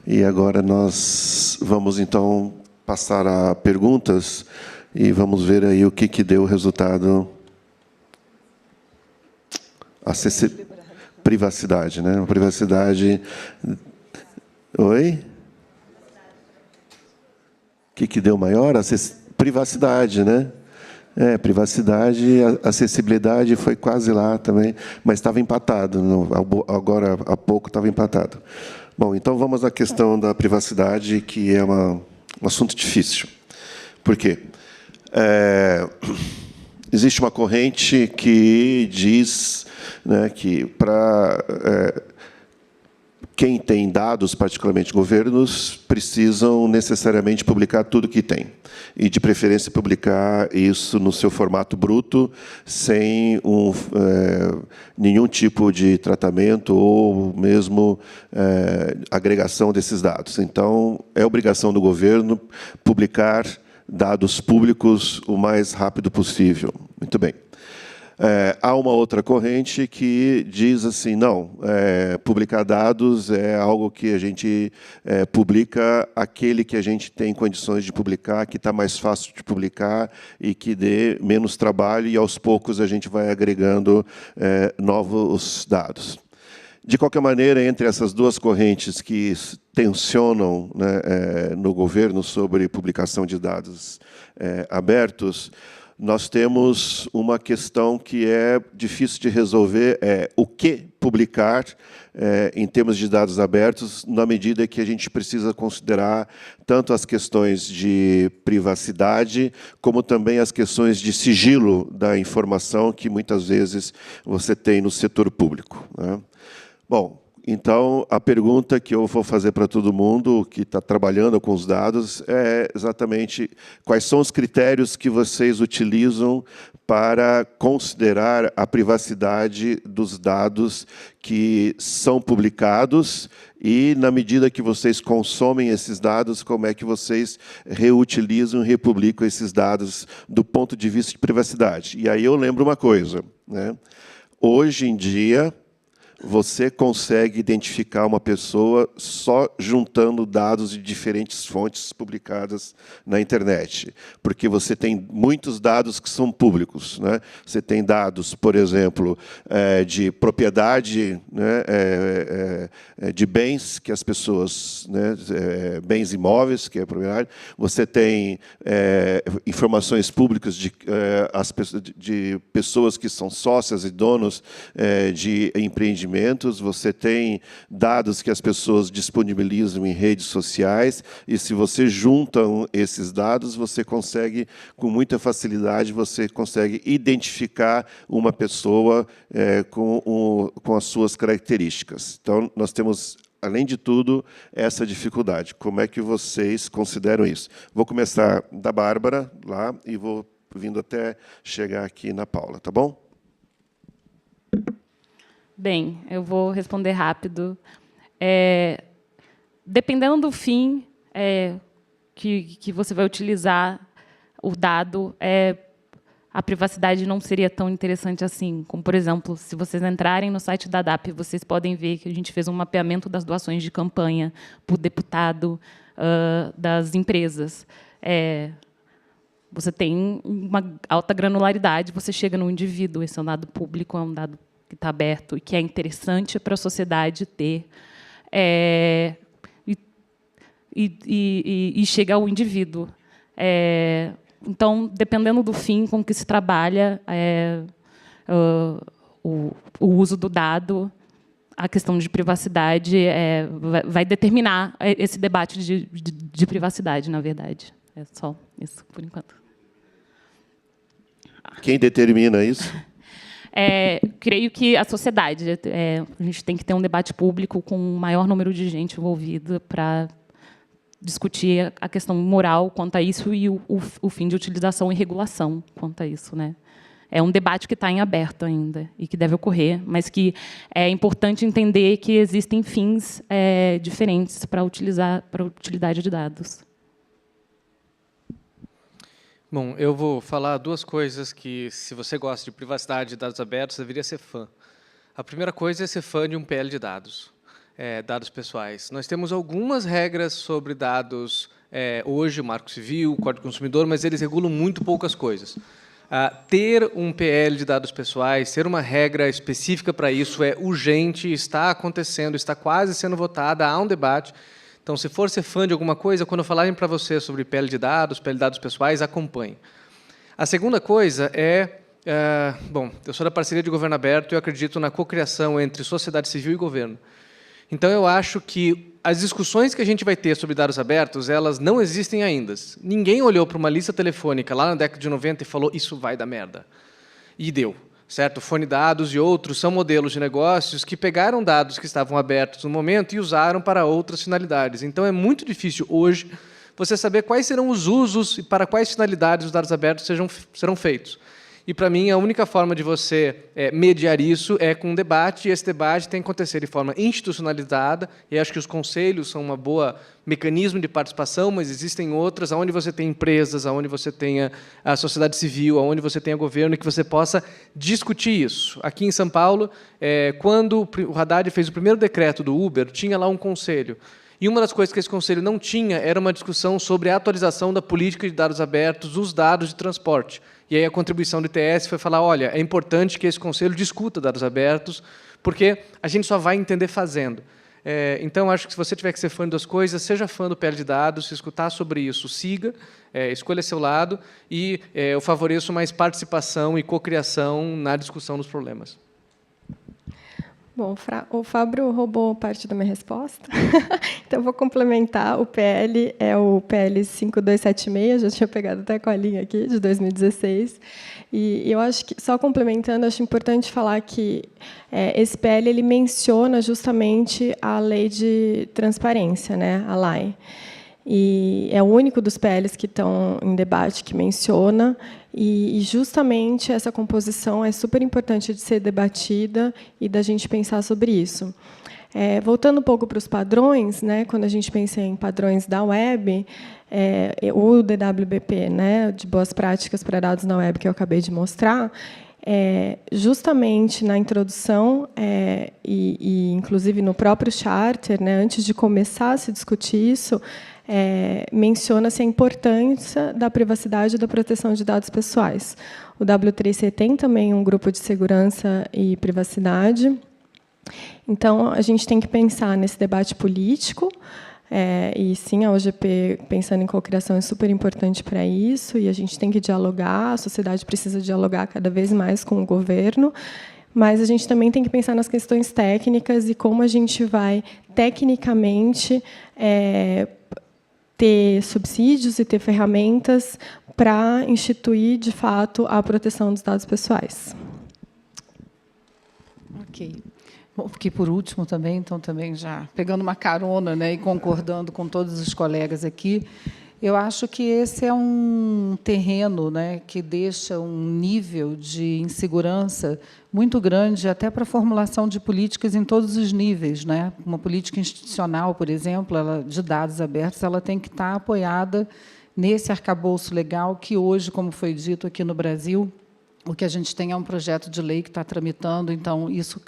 E agora nós vamos, então, passar a perguntas e vamos ver aí o que deu o resultado. Privacidade, né? Privacidade... Oi? O que deu maior? Privacidade, né? Privacidade e acessibilidade foi quase lá também, mas estava empatado. Agora, há pouco, estava empatado. Bom, então vamos à questão da privacidade, que é um assunto difícil. Por quê? Existe uma corrente que diz, né, que para... quem tem dados, particularmente governos, precisam necessariamente publicar tudo que tem. E, de preferência, publicar isso no seu formato bruto, sem nenhum tipo de tratamento ou mesmo agregação desses dados. Então, é obrigação do governo publicar dados públicos o mais rápido possível. Muito bem. Há uma outra corrente que diz assim, não, publicar dados é algo que a gente publica aquele que a gente tem condições de publicar, que está mais fácil de publicar e que dê menos trabalho, e aos poucos a gente vai agregando novos dados. De qualquer maneira, entre essas duas correntes que tensionam, né, no governo sobre publicação de dados abertos, nós temos uma questão que é difícil de resolver, o que publicar em termos de dados abertos, na medida que a gente precisa considerar tanto as questões de privacidade, como também as questões de sigilo da informação que, muitas vezes, você tem no setor público, né? Bom, então, a pergunta que eu vou fazer para todo mundo que está trabalhando com os dados é exatamente quais são os critérios que vocês utilizam para considerar a privacidade dos dados que são publicados e, na medida que vocês consomem esses dados, como é que vocês reutilizam e republicam esses dados do ponto de vista de privacidade. E aí eu lembro uma coisa, né? Hoje em dia, você consegue identificar uma pessoa só juntando dados de diferentes fontes publicadas na internet, porque você tem muitos dados que são públicos, né? Você tem dados, por exemplo, de propriedade, né, de bens que as pessoas, né, bens imóveis, que é a propriedade. Você tem informações públicas de pessoas que são sócias e donos de empreendimentos. Você tem dados que as pessoas disponibilizam em redes sociais, e se você junta esses dados, você consegue, com muita facilidade, você consegue identificar uma pessoa com as suas características. Então, nós temos, além de tudo, essa dificuldade. Como é que vocês consideram isso? Vou começar da Bárbara, lá, e vou vindo até chegar aqui na Paula, tá bom? Bem, eu vou responder rápido. Dependendo do fim que você vai utilizar o dado, a privacidade não seria tão interessante assim. Como, por exemplo, se vocês entrarem no site da DAP, vocês podem ver que a gente fez um mapeamento das doações de campanha por deputado das empresas. Você tem uma alta granularidade, você chega no indivíduo, esse é um dado público, é um dado que está aberto e que é interessante para a sociedade ter, e chega ao indivíduo. Então, dependendo do fim com que se trabalha o uso do dado, a questão de privacidade vai determinar esse debate de privacidade, na verdade. É só isso, por enquanto. Quem determina isso? Creio que a sociedade. A gente tem que ter um debate público com o maior número de gente envolvida para discutir a questão moral quanto a isso e o fim de utilização e regulação quanto a isso, né? É um debate que está em aberto ainda e que deve ocorrer, mas que é importante entender que existem fins diferentes para a utilidade de dados. Bom, eu vou falar duas coisas que, se você gosta de privacidade e dados abertos, deveria ser fã. A primeira coisa é ser fã de um PL de dados. dados pessoais. Nós temos algumas regras sobre dados hoje, o Marco Civil, o Código do Consumidor, mas eles regulam muito poucas coisas. Ter um PL de dados pessoais, ter uma regra específica para isso é urgente, está acontecendo, está quase sendo votada, há um debate. Então, se for ser fã de alguma coisa, quando falarem para você sobre PL de dados pessoais, acompanhe. A segunda coisa bom, eu sou da parceria de governo aberto e eu acredito na cocriação entre sociedade civil e governo. Então, eu acho que as discussões que a gente vai ter sobre dados abertos, elas não existem ainda. Ninguém olhou para uma lista telefônica lá na década de 90 e falou, isso vai dar merda. E deu. Certo? Fone Dados e outros são modelos de negócios que pegaram dados que estavam abertos no momento e usaram para outras finalidades. Então, é muito difícil hoje você saber quais serão os usos e para quais finalidades os dados abertos serão feitos. E, para mim, a única forma de você mediar isso é com um debate, e esse debate tem que acontecer de forma institucionalizada, e acho que os conselhos são um bom mecanismo de participação, mas existem outras, onde você tem empresas, onde você tenha a sociedade civil, onde você tenha governo, que você possa discutir isso. Aqui em São Paulo, quando o Haddad fez o primeiro decreto do Uber, tinha lá um conselho. E uma das coisas que esse conselho não tinha era uma discussão sobre a atualização da política de dados abertos, os dados de transporte. E aí a contribuição do ITS foi falar, olha, é importante que esse conselho discuta dados abertos, porque a gente só vai entender fazendo. Então, acho que se você tiver que ser fã das coisas, seja fã do PL de dados, se escutar sobre isso, siga, escolha seu lado, e eu favoreço mais participação e cocriação na discussão dos problemas. Bom, o Fábio roubou parte da minha resposta, então vou complementar. O PL é o PL 5276, já tinha pegado até com a linha aqui, de 2016. E eu acho que, só complementando, acho importante falar que esse PL ele menciona justamente a lei de transparência, né, a lei. E é o único dos PLs que estão em debate que menciona, e justamente essa composição é super importante de ser debatida e da gente pensar sobre isso. Voltando um pouco para os padrões, né, quando a gente pensa em padrões da web, o DWBP, né, de boas práticas para dados na web, que eu acabei de mostrar, justamente na introdução e inclusive no próprio charter, né, antes de começar a se discutir isso, menciona-se a importância da privacidade e da proteção de dados pessoais. O W3C tem também um grupo de segurança e privacidade. Então, a gente tem que pensar nesse debate político, e sim, a OGP, pensando em cocriação, é super importante para isso, e a gente tem que dialogar, a sociedade precisa dialogar cada vez mais com o governo, mas a gente também tem que pensar nas questões técnicas e como a gente vai, tecnicamente, ter subsídios e ter ferramentas para instituir, de fato, a proteção dos dados pessoais. Ok. Bom, porque, por último, também, então, também já pegando uma carona, né, e concordando com todos os colegas aqui, eu acho que esse é um terreno, né, que deixa um nível de insegurança muito grande, até para a formulação de políticas em todos os níveis, né? Uma política institucional, por exemplo, de dados abertos, ela tem que estar apoiada nesse arcabouço legal que hoje, como foi dito aqui no Brasil, o que a gente tem é um projeto de lei que está tramitando, então isso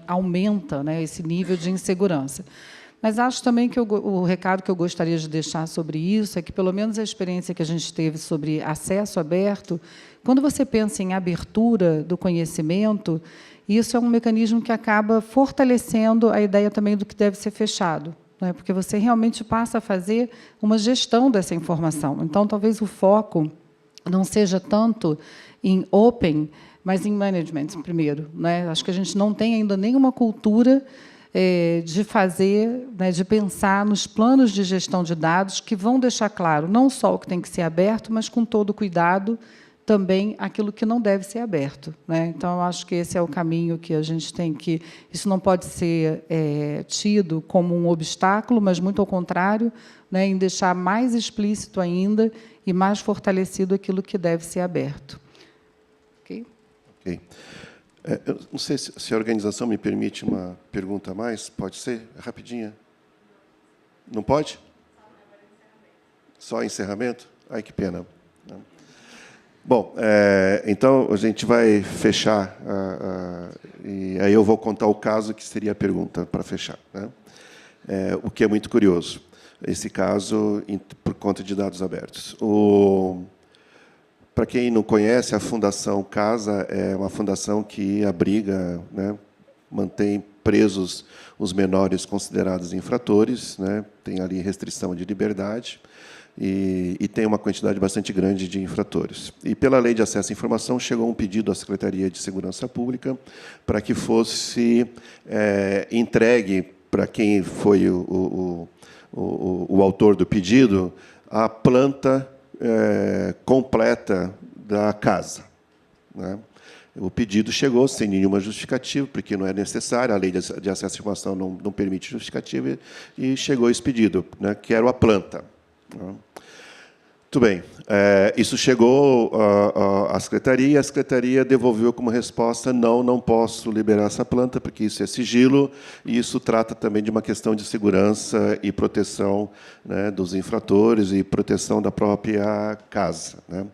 aumenta, né, esse nível de insegurança. Mas acho também que o recado que eu gostaria de deixar sobre isso é que, pelo menos a experiência que a gente teve sobre acesso aberto, quando você pensa em abertura do conhecimento, isso é um mecanismo que acaba fortalecendo a ideia também do que deve ser fechado, né? Porque você realmente passa a fazer uma gestão dessa informação. Então, talvez o foco não seja tanto em open, mas em management primeiro, né? Acho que a gente não tem ainda nenhuma cultura de fazer, né, de pensar nos planos de gestão de dados que vão deixar claro não só o que tem que ser aberto, mas com todo cuidado também aquilo que não deve ser aberto, né? Então, eu acho que esse é o caminho que a gente tem que... Isso não pode ser tido como um obstáculo, mas, muito ao contrário, né, em deixar mais explícito ainda e mais fortalecido aquilo que deve ser aberto. Ok? Ok. Eu não sei se a organização me permite uma pergunta a mais. Pode ser? Rapidinha. Não pode? Só encerramento? Ai, que pena. Bom, então a gente vai fechar, e aí eu vou contar o caso que seria a pergunta para fechar, né? O que é muito curioso, esse caso por conta de dados abertos. Para quem não conhece, a Fundação Casa é uma fundação que abriga, né, mantém presos os menores considerados infratores, né, tem ali restrição de liberdade, e tem uma quantidade bastante grande de infratores. E, pela Lei de Acesso à Informação, chegou um pedido à Secretaria de Segurança Pública para que fosse entregue para quem foi o autor do pedido a planta completa da casa, né? O pedido chegou sem nenhuma justificativa, porque não é necessário, a Lei de Acesso à Informação não permite justificativa, e chegou esse pedido, né? Quero a planta. Muito bem. Isso chegou à Secretaria, e a Secretaria devolveu como resposta: não posso liberar essa planta, porque isso é sigilo, e isso trata também de uma questão de segurança e proteção, né, dos infratores e proteção da própria casa, né?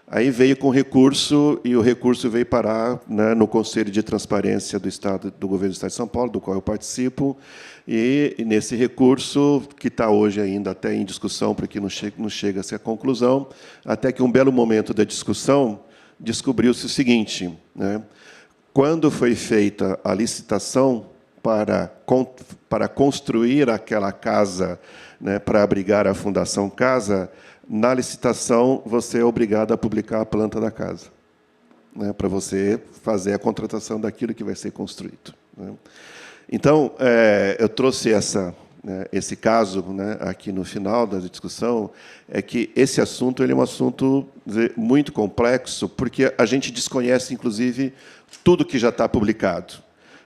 Aí veio com recurso, e o recurso veio parar, né, no Conselho de Transparência do Governo do Estado de São Paulo, do qual eu participo, e nesse recurso, que está hoje ainda até em discussão, porque não chega a ser a conclusão, até que um belo momento da discussão, descobriu-se o seguinte, né, quando foi feita a licitação para construir aquela casa, né, para abrigar a Fundação Casa, na licitação, você é obrigado a publicar a planta da casa, né, para você fazer a contratação daquilo que vai ser construído, né? Então, eu trouxe esse caso, né, aqui no final da discussão, é que esse assunto ele é um assunto muito complexo, porque a gente desconhece, inclusive, tudo que já está publicado,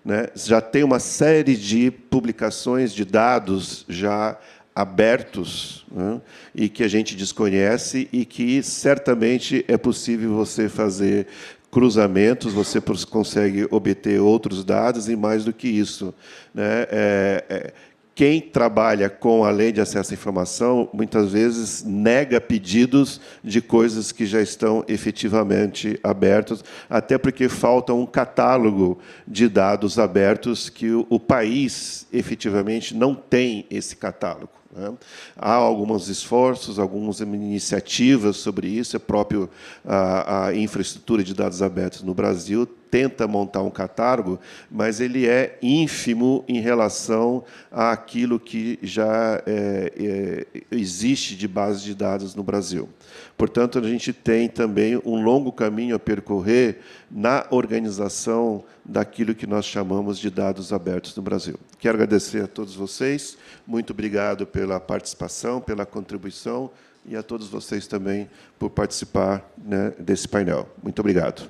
né? Já tem uma série de publicações de dados já abertos, né, e que a gente desconhece, e que certamente é possível você fazer cruzamentos, você consegue obter outros dados, e mais do que isso, né, quem trabalha com a Lei de Acesso à Informação, muitas vezes, nega pedidos de coisas que já estão efetivamente abertos, até porque falta um catálogo de dados abertos que o país, efetivamente, não tem esse catálogo, né? Há alguns esforços, algumas iniciativas sobre isso, a infraestrutura de dados abertos no Brasil tenta montar um catálogo, mas ele é ínfimo em relação àquilo que já existe de base de dados no Brasil. Portanto, a gente tem também um longo caminho a percorrer na organização daquilo que nós chamamos de dados abertos no Brasil. Quero agradecer a todos vocês, muito obrigado pela participação, pela contribuição, e a todos vocês também por participar, né, desse painel. Muito obrigado.